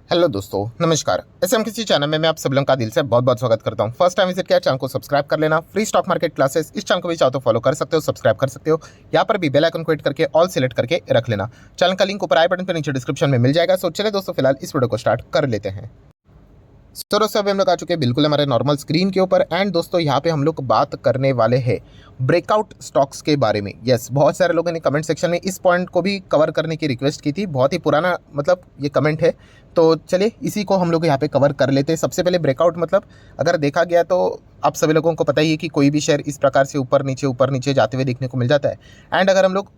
Hello दोस्तों, नमस्कार। SMKC channel में मैं आप सब लोगों का दिल से बहुत बहुत स्वागत करता हूं। फर्स्ट टाइम विजिट किया चैनल को सब्सक्राइब कर लेना। फ्री स्टॉक मार्केट क्लासेस इस चैनल को भी चाहो तो फॉलो कर सकते हो, सब्सक्राइब कर सकते हो। यहाँ पर भी बेल आइकन को हिट करके ऑल सेलेक्ट करके रख लेना। चैनल का लिंक ऊपर आई बटन पर नीचे डिस्क्रिप्शन में मिल जाएगा। सो चले दोस्तों, फिलहाल इस वीडियो को स्टार्ट कर लेते हैं। तो दोस्तों अभी हम लोग आ चुके हैं बिल्कुल हमारे नॉर्मल स्क्रीन के ऊपर। एंड दोस्तों यहाँ पे हम लोग बात करने वाले हैं ब्रेकआउट स्टॉक्स के बारे में। यस, बहुत सारे लोगों ने कमेंट सेक्शन में इस पॉइंट को भी कवर करने की रिक्वेस्ट की थी। बहुत ही पुराना मतलब ये कमेंट है, तो चलिए इसी को हम लोग यहाँ पे कवर कर लेते हैं। सबसे पहले ब्रेकआउट मतलब अगर देखा गया तो आप सभी लोगों को पता ही है कि कोई भी शेयर इस प्रकार से ऊपर नीचे जाते हुए देखने को मिल जाता है। एंड अगर हम लोग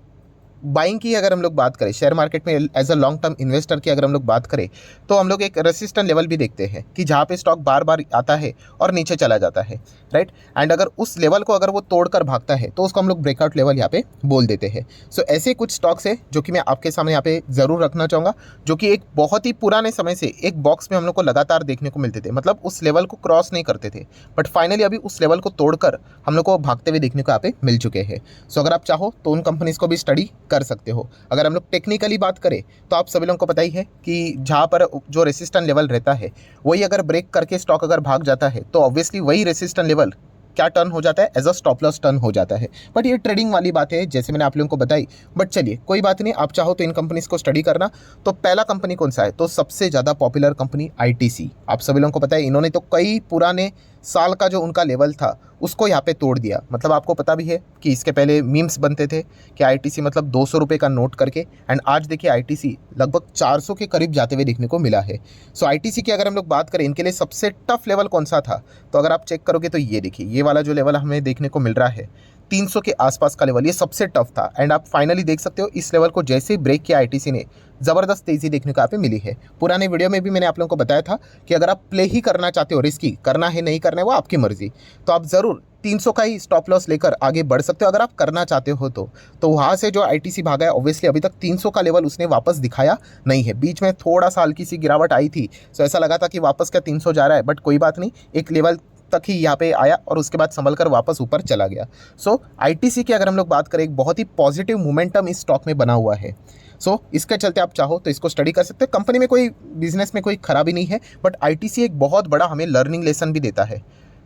बाइंग की अगर हम लोग बात करें शेयर मार्केट में as a long term investor की अगर हम लोग बात करें तो हम लोग एक रेसिस्टेंट लेवल भी देखते हैं कि जहाँ पे स्टॉक बार बार आता है और नीचे चला जाता है, राइट। एंड अगर उस लेवल को अगर वो तोड़कर भागता है तो उसको हम लोग ब्रेकआउट लेवल यहाँ पे बोल देते हैं। सो ऐसे कुछ स्टॉक्स है जो कि मैं आपके सामने यहाँ पे ज़रूर रखना चाहूँगा, जो कि एक बहुत ही पुराने समय से एक बॉक्स में हम लोग को लगातार देखने को मिलते थे। मतलब उस लेवल को क्रॉस नहीं करते थे, बट फाइनली अभी उस लेवल को तोड़कर हम लोग को भागते हुए देखने को यहाँ पे मिल चुके हैं। सो अगर आप चाहो तो उन कंपनीज को भी स्टडी कर सकते हो। अगर हम लोग टेक्निकली बात करें तो आप सभी लोगों को पता ही है कि जहाँ पर जो रेसिस्टेंट लेवल रहता है वही अगर ब्रेक करके स्टॉक अगर भाग जाता है तो ऑब्वियसली वही रेसिस्टेंट लेवल क्या टर्न हो जाता है, as a stop loss turn हो जाता है। बट ये ट्रेडिंग वाली बात है जैसे मैंने आप लोगों को बताई। बट चलिए कोई बात नहीं, आप चाहो तो इन कंपनीज को स्टडी करना। तो पहला कंपनी कौन सा है, तो सबसे ज़्यादा पॉपुलर कंपनी आईटीसी। आप सभी लोगों को पता है इन्होंने तो कई पुराने साल का जो उनका लेवल था उसको यहाँ पे तोड़ दिया। मतलब आपको पता भी है कि इसके पहले मीम्स बनते थे कि आईटीसी मतलब 200 रुपये का नोट करके। एंड आज देखिए आईटीसी लगभग 400 के करीब जाते हुए देखने को मिला है। सो आईटीसी की अगर हम लोग बात करें इनके लिए सबसे टफ लेवल कौन सा था, तो अगर आप चेक करोगे तो ये देखिए ये वाला जो लेवल हमें देखने को मिल रहा है 300 के आसपास का लेवल, ये सबसे टफ था। एंड आप फाइनली देख सकते हो इस लेवल को जैसे ही ब्रेक किया आईटीसी ने ज़बरदस्त तेज़ी देखने को यहाँ पे मिली है। पुराने वीडियो में भी मैंने आप लोगों को बताया था कि अगर आप प्ले ही करना चाहते हो, रिस्की करना है नहीं करना है वो आपकी मर्जी, तो आप ज़रूर 300 का ही स्टॉप लॉस लेकर आगे बढ़ सकते हो अगर आप करना चाहते हो तो वहाँ से जो आईटीसी भागा है ऑब्वियसली अभी तक 300 का लेवल उसने वापस दिखाया नहीं है। बीच में थोड़ा सा हल्की सी गिरावट आई थी, सो ऐसा लगा था कि वापस क्या 300 जा रहा है, बट कोई बात नहीं, एक लेवल तक ही यहाँ पे आया और उसके बाद संभल कर वापस ऊपर चला गया। सो आईटीसी की अगर हम लोग बात करें एक बहुत ही पॉजिटिव मोमेंटम इस स्टॉक में बना हुआ है। सो इसके चलते आप चाहो तो इसको स्टडी कर सकते हो। कंपनी में कोई बिजनेस में कोई खराबी नहीं है, बट आईटीसी एक बहुत बड़ा हमें लर्निंग लेसन भी देता है।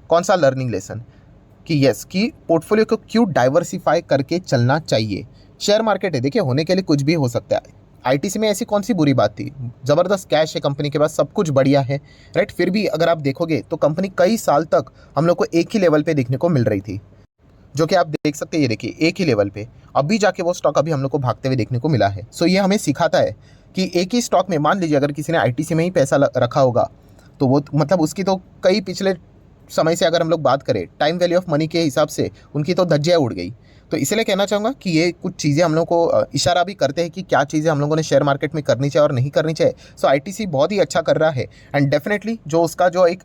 कौन सा लर्निंग लेसन, कि यस कि पोर्टफोलियो को क्यों डाइवर्सिफाई करके चलना चाहिए। शेयर मार्केट है, देखिए होने के लिए कुछ भी हो सकता है। आईटीसी में ऐसी कौन सी बुरी बात थी, ज़बरदस्त कैश है कंपनी के पास, सब कुछ बढ़िया है, राइट। फिर भी अगर आप देखोगे तो कंपनी कई साल तक हम लोग को एक ही लेवल पे देखने को मिल रही थी, जो कि आप देख सकते हैं। ये देखिए एक ही लेवल पे अभी जाके वो स्टॉक अभी हम लोग को भागते हुए देखने को मिला है। सो ये हमें सिखाता है कि एक ही स्टॉक में मान लीजिए अगर किसी ने आईटीसी में ही पैसा रखा होगा तो वो मतलब उसकी तो कई पिछले समय से अगर हम लोग बात करें टाइम वैल्यू ऑफ मनी के हिसाब से उनकी तो धज्जियाँ उड़ गई। तो इसलिए कहना चाहूँगा कि ये कुछ चीज़ें हम लोग को इशारा भी करते हैं कि क्या चीज़ें हम लोगों ने शेयर मार्केट में करनी चाहिए और नहीं करनी चाहिए। सो आईटीसी बहुत ही अच्छा कर रहा है। एंड डेफिनेटली जो उसका जो एक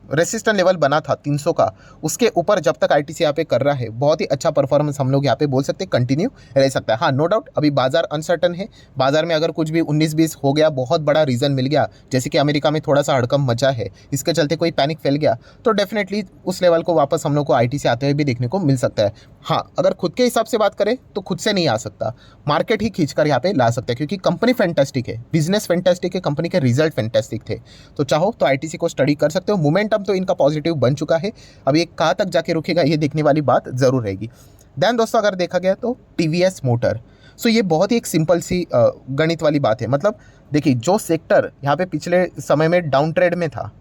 रेसिस्टेंट लेवल बना था 300 का, उसके ऊपर जब तक आईटीसी यहाँ पे कर रहा है बहुत ही अच्छा परफॉर्मेंस हम लोग यहाँ पे बोल सकते हैं कंटिन्यू रह सकता है। हाँ, नो डाउट अभी बाजार अनसर्टन है। बाजार में अगर कुछ भी 19-20 हो गया, बहुत बड़ा रीज़न मिल गया, जैसे कि अमेरिका में थोड़ा सा हड़कंप मचा है, इसके चलते कोई पैनिक फैल गया, तो डेफिनेटली उस लेवल को वापस हम लोग को आईटीसी आते हुए भी देखने को मिल सकता है। हाँ, अगर खुद के हिसाब से बात करें तो खुद से नहीं आ सकता, मार्केट ही खींचकर यहाँ पे ला सकता है, क्योंकि कंपनी फैंटास्टिक है, बिजनेस फैंटास्टिक है, कंपनी के रिजल्ट फैंटास्टिक थे। तो चाहो तो आईटीसी को स्टडी कर सकते हो। मोमेंटम तो इनका पॉजिटिव बन चुका है, अब ये कहाँ तक जाके रुकेगा ये देखने वाली बात जरूर रहेगी। देन दोस्तों अगर देखा गया तो टीवीएस मोटर। सो ये बहुत ही एक सिंपल सी गणित वाली बात है। मतलब देखिए जो सेक्टर यहाँ पे पिछले समय में डाउन ट्रेड में था,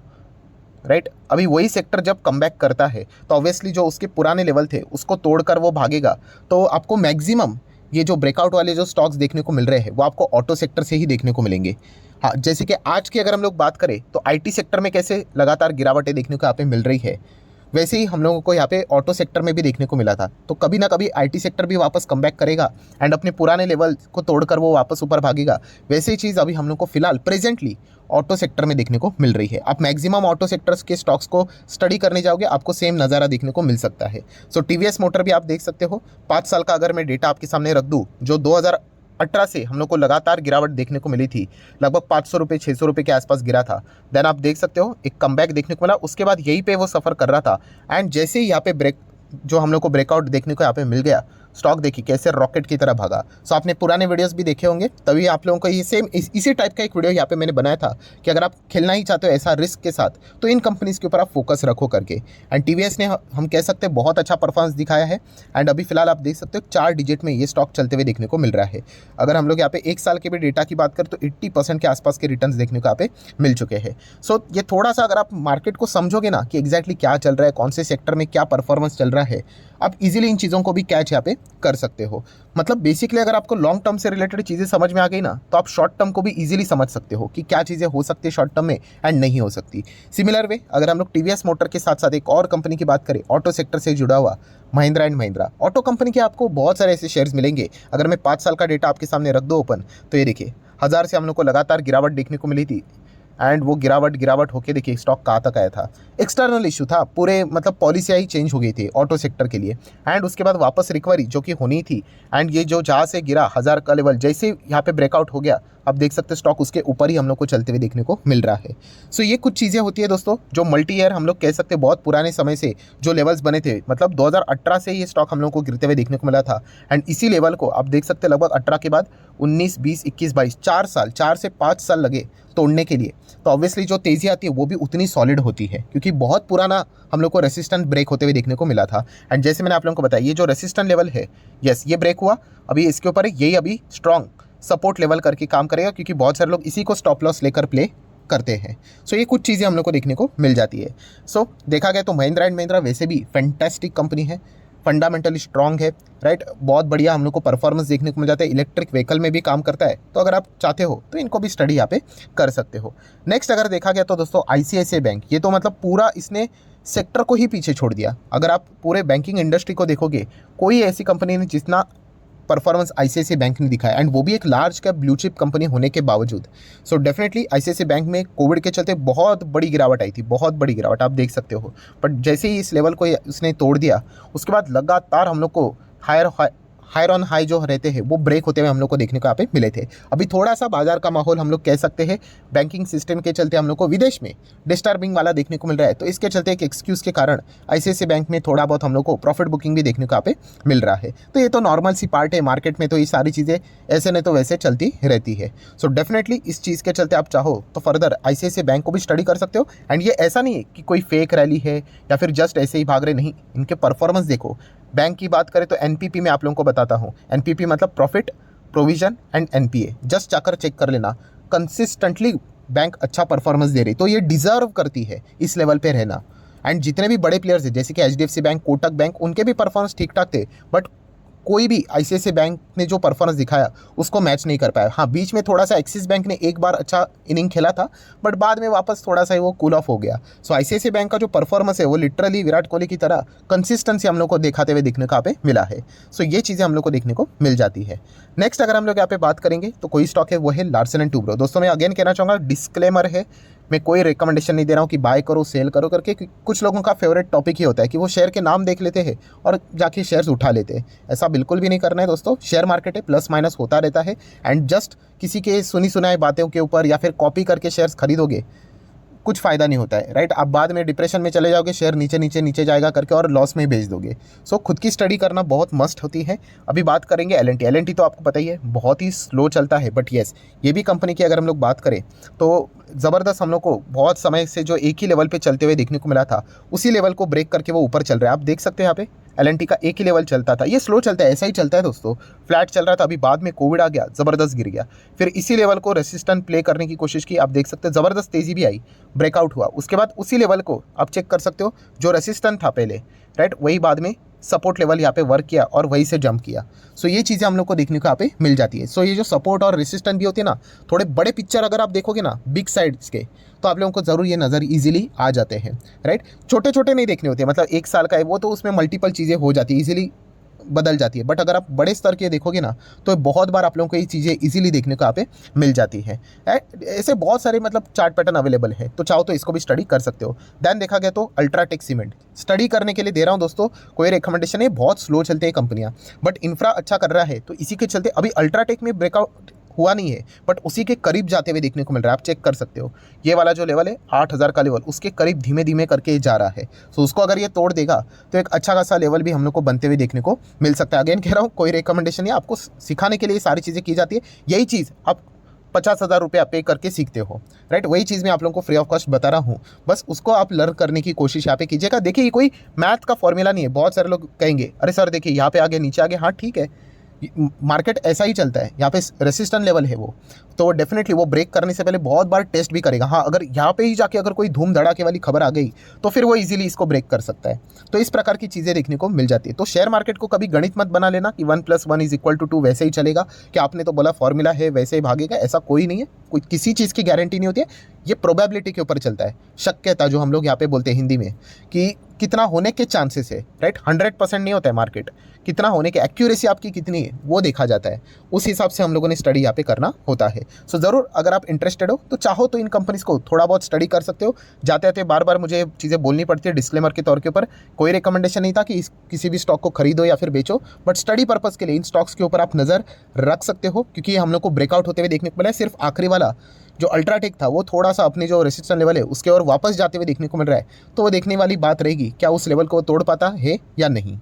राइट, अभी वही सेक्टर जब कमबैक करता है तो ऑब्वियसली जो उसके पुराने लेवल थे उसको तोड़कर वो भागेगा। तो आपको मैक्सिमम ये जो ब्रेकआउट वाले जो स्टॉक्स देखने को मिल रहे हैं वो आपको ऑटो सेक्टर से ही देखने को मिलेंगे। हाँ, जैसे कि आज की अगर हम लोग बात करें तो आईटी सेक्टर में कैसे लगातार गिरावटें देखने को यहाँ पे मिल रही है, वैसे ही हम लोगों को यहाँ पे ऑटो सेक्टर में भी देखने को मिला था। तो कभी ना कभी आईटी सेक्टर भी वापस कमबैक करेगा एंड अपने पुराने लेवल को तोड़कर वो वापस ऊपर भागेगा। वैसे ही चीज़ अभी हम लोग को फिलहाल प्रेजेंटली ऑटो सेक्टर में देखने को मिल रही है। आप मैक्सिमम ऑटो सेक्टर्स के स्टॉक्स को स्टडी करने जाओगे आपको सेम नज़ारा देखने को मिल सकता है। सो टीवीएस मोटर भी आप देख सकते हो, 5 साल का अगर मैं डेटा आपके सामने रख दूँ, जो 2018 से हम लोग को लगातार गिरावट देखने को मिली थी, लगभग 500 रुपये 600 रुपये के आसपास गिरा था। देन आप देख सकते हो एक कमबैक देखने को मिला, उसके बाद यहीं पे वो सफ़र कर रहा था। एंड जैसे ही यहाँ पे ब्रेक जो हम लोग को ब्रेकआउट देखने को यहाँ पे मिल गया, स्टॉक देखिए कैसे रॉकेट की तरह भागा। सो आपने पुराने वीडियोस भी देखे होंगे, तभी आप लोगों को ये सेम इसी टाइप का एक वीडियो यहाँ पे मैंने बनाया था कि अगर आप खेलना ही चाहते हो ऐसा रिस्क के साथ तो इन कंपनीज़ के ऊपर आप फोकस रखो करके। एंड टीवीएस ने हम कह सकते हैं बहुत अच्छा परफॉर्मेंस दिखाया है। एंड अभी फिलहाल आप देख सकते हो 4 डिजिट में ये स्टॉक चलते हुए देखने को मिल रहा है। अगर हम लोग यहाँ पे 1 साल के भी डेटा की बात करें तो 80% के आसपास के रिटर्न्स देखने को यहाँ पे मिल चुके हैं। सो ये थोड़ा सा अगर आप मार्केट को समझोगे ना कि एग्जैक्टली क्या चल रहा है, कौन से सेक्टर में क्या परफॉर्मेंस चल रहा है, आप इजीली इन चीज़ों को भी कैच यहाँ पे कर सकते हो। मतलब बेसिकली अगर आपको लॉन्ग टर्म से रिलेटेड चीज़ें समझ में आ गई ना तो आप शॉर्ट टर्म को भी इजीली समझ सकते हो कि क्या चीज़ें हो सकती है शॉर्ट टर्म में एंड नहीं हो सकती। सिमिलर वे अगर हम लोग टीवीएस मोटर के साथ साथ एक और कंपनी की बात करें ऑटो सेक्टर से जुड़ा हुआ, Mahindra and Mahindra auto company के आपको बहुत सारे ऐसे शेयर्स मिलेंगे। अगर मैं 5 साल का डेटा आपके सामने रख दो ओपन, तो ये देखिए 1000 से हम लोग को लगातार गिरावट देखने को मिली थी। एंड वो गिरावट होके देखिए स्टॉक कहाँ तक आया था। एक्सटर्नल इशू था, पूरे मतलब पॉलिसियाँ ही चेंज हो गई थी ऑटो सेक्टर के लिए। एंड उसके बाद वापस रिकवरी जो कि होनी थी। एंड ये जो जहाँ से गिरा 1000 का लेवल जैसे यहाँ पे ब्रेकआउट हो गया, आप देख सकते हैं स्टॉक उसके ऊपर ही हम लोग को चलते हुए देखने को मिल रहा है। सो ये कुछ चीज़ें होती है दोस्तों जो मल्टी ईयर हम लोग कह सकते हैं बहुत पुराने समय से जो लेवल्स बने थे, मतलब 2018 से ये स्टॉक हम लोग को गिरते हुए देखने को मिला था। एंड इसी लेवल को आप देख सकते हैं लगभग 18 के बाद 19, 20, 21, 22 4 से 5 साल लगे तोड़ने के लिए। तो ऑब्वियसली जो तेज़ी आती है वो भी उतनी सॉलिड होती है क्योंकि बहुत पुराना हम लोग को रेसिस्टेंट ब्रेक होते हुए देखने को मिला था। एंड जैसे मैंने आप लोगों को बताया ये जो रेसिस्टेंट लेवल है, यस ये ब्रेक हुआ, अभी इसके ऊपर यही अभी स्ट्रॉन्ग सपोर्ट लेवल करके काम करेगा क्योंकि बहुत सारे लोग इसी को स्टॉप लॉस लेकर प्ले करते हैं। सो ये कुछ चीज़ें हम लोग को देखने को मिल जाती है। सो देखा गया तो महिंद्रा एंड महिंद्रा वैसे भी फैंटास्टिक कंपनी है, फंडामेंटली स्ट्रॉन्ग है, राइट। बहुत बढ़िया हम लोग को परफॉर्मेंस देखने को मिल जाता है, इलेक्ट्रिक व्हीकल में भी काम करता है। तो अगर आप चाहते हो तो इनको भी स्टडी यहाँ पे कर सकते हो। नेक्स्ट अगर देखा गया तो दोस्तों आईसीआईसीआई बैंक, ये तो मतलब पूरा इसने सेक्टर को ही पीछे छोड़ दिया। अगर आप पूरे बैंकिंग इंडस्ट्री को देखोगे, कोई ऐसी कंपनी नहीं जितना परफॉर्मेंस आईसीआईसीआई बैंक ने दिखाया, एंड वो भी एक large cap blue chip company होने के बावजूद। सो डेफिनेटली आईसीआईसीआई बैंक में कोविड के चलते बहुत बड़ी गिरावट आई थी, बहुत बड़ी गिरावट आप देख सकते हो। बट जैसे ही इस लेवल को उसने तोड़ दिया उसके बाद लगातार हम लोग को हायर ऑन हाई जो रहते हैं वो ब्रेक होते हुए हम लोग को देखने को यहाँ पे मिले थे। अभी थोड़ा सा बाजार का माहौल हम लोग कह सकते हैं बैंकिंग सिस्टम के चलते हम लोग को विदेश में डिस्टर्बिंग वाला देखने को मिल रहा है। तो इसके चलते एक एक्सक्यूज़ के कारण आईसीआईसीआई बैंक में थोड़ा बहुत हम लोग को प्रॉफिट बुकिंग भी देखने को यहाँ पे मिल रहा है। तो ये तो नॉर्मल सी पार्ट है मार्केट में, तो ये सारी चीज़ें ऐसे नहीं तो वैसे चलती रहती है। सो डेफिनेटली इस चीज़ के चलते आप चाहो तो फर्दर आईसीआईसीआई बैंक को भी स्टडी कर सकते हो। एंड ये ऐसा नहीं है कि कोई फेक रैली है या फिर जस्ट ऐसे ही भाग रहे, नहीं, इनके परफॉर्मेंस देखो। बैंक की बात करें तो एनपीपी में आप लोगों को बताता हूँ, एनपीपी मतलब profit provision and NPA, just जाकर चेक कर लेना। कंसिस्टेंटली बैंक अच्छा परफॉर्मेंस दे रही, तो ये डिजर्व करती है इस लेवल पे रहना। एंड जितने भी बड़े प्लेयर्स हैं जैसे कि एचडीएफसी बैंक, कोटक बैंक, उनके भी परफॉर्मेंस ठीक ठाक थे, बट कोई भी आईसीआईसीआई बैंक ने जो परफॉर्मेंस दिखाया उसको मैच नहीं कर पाया। हाँ, बीच में थोड़ा सा एक्सिस बैंक ने एक बार अच्छा इनिंग खेला था, बट बाद में वापस थोड़ा सा वो कूल ऑफ हो गया। सो आईसीआईसीआई बैंक का जो परफॉर्मेंस है वो लिटरली विराट कोहली की तरह कंसिस्टेंसी हम लोग को दिखाते हुए देखने का यहाँ पे मिला है। सो ये चीज़ें हम लोग को देखने को मिल जाती है। नेक्स्ट अगर हम लोग यहाँ पे बात करेंगे तो कोई स्टॉक है वो है लार्सन एंड टूब्रो। दोस्तों मैं अगेन कहना चाहूँगा, डिस्क्लेमर है, मैं कोई रिकमेंडेशन नहीं दे रहा हूँ कि बाय करो सेल करो करके। कुछ लोगों का फेवरेट टॉपिक ही होता है कि वो शेयर के नाम देख लेते हैं और जाके शेयर्स उठा लेते हैं। ऐसा बिल्कुल भी नहीं करना है दोस्तों। शेयर मार्केट है, प्लस माइनस होता रहता है। एंड जस्ट किसी के सुनी सुनाई बातों के ऊपर या फिर कॉपी करके शेयर्स खरीदोगे कुछ फ़ायदा नहीं होता है, राइट। आप बाद में डिप्रेशन में चले जाओगे, शेयर नीचे जाएगा करके और लॉस में भेज दोगे। सो खुद की स्टडी करना बहुत मस्ट होती है। अभी बात करेंगे एल&टी तो आपको पता ही है बहुत ही स्लो चलता है, बट येस ये भी कंपनी की अगर हम लोग बात करें तो ज़बरदस्त हम लोग को बहुत समय से जो एक ही लेवल पे चलते हुए देखने को मिला था उसी लेवल को ब्रेक करके वो ऊपर चल रहा है। आप देख सकते हैं यहाँ पे एल&टी का एक ही लेवल चलता था, ये स्लो चलता है, ऐसा ही चलता है दोस्तों। फ्लैट चल रहा था, अभी बाद में कोविड आ गया, ज़बरदस्त गिर गया, फिर इसी लेवल को रेसिस्टेंट प्ले करने की कोशिश की। आप देख सकते हैं ज़बरदस्त तेज़ी भी आई, ब्रेकआउट हुआ, उसके बाद उसी लेवल को आप चेक कर सकते हो जो रेसिस्टेंट था पहले, राइट, वही बाद में सपोर्ट लेवल यहाँ पे वर्क किया और वहीं से जंप किया। सो ये चीज़ें हम लोग को देखने को यहाँ पे मिल जाती है। सो ये जो सपोर्ट और रेसिस्टेंट भी होती है ना, थोड़े बड़े पिक्चर अगर आप देखोगे ना बिग साइड्स के, तो आप लोगों को ज़रूर ये नज़र इजीली आ जाते हैं, राइट। छोटे छोटे नहीं देखने होते, मतलब 1 साल का है वो तो उसमें मल्टीपल चीज़ें हो जाती है, ईजिली बदल जाती है। बट अगर आप बड़े स्तर के देखोगे ना तो बहुत बार आप लोगों को ये चीज़ें इजीली देखने को यहाँ पे मिल जाती है। ऐसे बहुत सारे मतलब चार्ट पैटर्न अवेलेबल है, तो चाहो तो इसको भी स्टडी कर सकते हो। दैन देखा गया तो अल्ट्राटेक सीमेंट स्टडी करने के लिए दे रहा हूँ दोस्तों, कोई रिकमेंडेशन है, बहुत स्लो चलते हैं कंपनियाँ, बट इंफ्रा अच्छा कर रहा है, तो इसी के चलते अभी अल्ट्राटेक में ब्रेकआउट हुआ नहीं है, बट उसी के करीब जाते हुए देखने को मिल रहा है। आप चेक कर सकते हो, ये वाला जो लेवल है 8,000 का लेवल, उसके करीब धीमे धीमे करके जा रहा है। सो उसको अगर ये तोड़ देगा तो एक अच्छा खासा लेवल भी हम लोग को बनते हुए देखने को मिल सकता है। अगेन कह रहा हूँ, कोई रिकमेंडेशन नहीं, आपको सिखाने के लिए सारी चीज़ें की जाती है। यही चीज़ आप 50,000 रुपये पे करके सीखते हो, राइट? वही चीज़ मैं आप लोगों को फ्री ऑफ कॉस्ट बता रहा हूँ, बस उसको आप लर्न करने की कोशिश यहाँ पे कीजिएगा। देखिए, ये कोई मैथ का फॉर्मूला नहीं है। बहुत सारे लोग कहेंगे अरे सर देखिए यहाँ पे आगे नीचे आगे, हाँ ठीक है, मार्केट ऐसा ही चलता है। यहाँ पे रेसिस्टेंट लेवल है वो, तो डेफिनेटली वो ब्रेक करने से पहले बहुत बार टेस्ट भी करेगा। हाँ, अगर यहाँ पे ही जाके अगर कोई धूम धड़ाके वाली खबर आ गई तो फिर वो इजीली इसको ब्रेक कर सकता है। तो इस प्रकार की चीज़ें देखने को मिल जाती है। तो शेयर मार्केट को कभी गणित मत बना लेना कि 1+1=2 वैसे ही चलेगा, कि आपने तो बोला फॉर्मूला है वैसे ही भागेगा, ऐसा कोई नहीं है। कोई किसी चीज़ की गारंटी नहीं होती है, ये प्रोबेबिलिटी के ऊपर चलता है। शक्यता जो हम लोग यहाँ पे बोलते हैं हिंदी में, कि कितना होने के चांसेस है, राइट? 100% नहीं होता है मार्केट, कितना होने के, एक्यूरेसी आपकी कितनी है वो देखा जाता है। उस हिसाब से हम लोगों ने स्टडी यहाँ पे करना होता है। सो ज़रूर अगर आप इंटरेस्टेड हो तो चाहो तो इन कंपनीज़ को थोड़ा बहुत स्टडी कर सकते हो। जाते जाते बार बार मुझे चीज़ें बोलनी पड़ती है डिस्क्लेमर के तौर के ऊपर। कोई रिकमेंडेशन नहीं था कि किसी भी स्टॉक को खरीदो या फिर बेचो, बट स्टडी पर्पज़ के लिए इन स्टॉक्स के ऊपर आप नज़र रख सकते हो, क्योंकि हम लोग को ब्रेकआउट होते हुए देखने को मिला है। सिर्फ आखिरी वाला जो अल्ट्राटेक था वो थोड़ा सा अपने जो रेसिस्टेंस लेवल है उसके और वापस जाते हुए देखने को मिल रहा है। तो वो देखने वाली बात रहेगी, क्या उस लेवल को वो तोड़ पाता है या नहीं।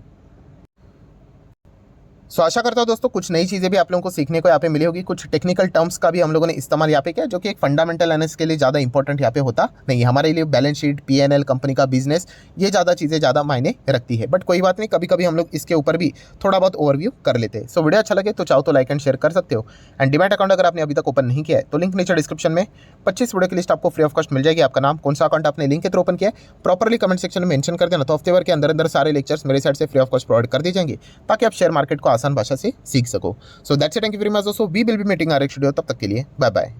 सो आशा करता हूँ दोस्तों कुछ नई चीज़ें भी आप लोगों को सीखने को यहाँ पे मिली होगी। कुछ टेक्निकल टर्म्स का भी हम लोगों ने इस्तेमाल यहाँ पे किया, जो कि एक फंडामेंटल एनालिसिस के लिए ज़्यादा इंपॉर्टेंट यहाँ पे होता नहीं है। हमारे लिए बैलेंस शीट, पीएनएल, कंपनी का बिजनेस, ये ज़्यादा चीज़ें ज़्यादा मायने रखती है। बट कोई बात नहीं, कभी कभी हम लोग इसके ऊपर भी थोड़ा बहुत ओवरव्यू कर लेते हैं। सो वीडियो अच्छा लगे तो चाहो तो लाइक एंड शेयर कर सकते हो। एंड डीमैट अकाउंट अगर आपने अभी तक ओपन नहीं किया है तो लिंक नीचे डिस्क्रिप्शन में 25 वीडियो की लिस्ट आपको फ्री ऑफ कॉस्ट मिल जाएगी। आपका नाम, कौन सा अकाउंट आपने लिंक के थ्रू ओपन किया है, प्रॉपर्ली कमेंट सेक्शन में मेंशन कर देना, तो हफ्ते भर के अंदर अंदर सारे लेक्चर्स मेरे साइड से फ्री ऑफ कॉस्ट प्रोवाइड कर दिए जाएंगे, ताकि आप शेयर मार्केट को आसान भाषा से सीख सको। So that's it, thank you very much दोस्तों। We will be meeting our next video, तब तक के लिए बाय बाय।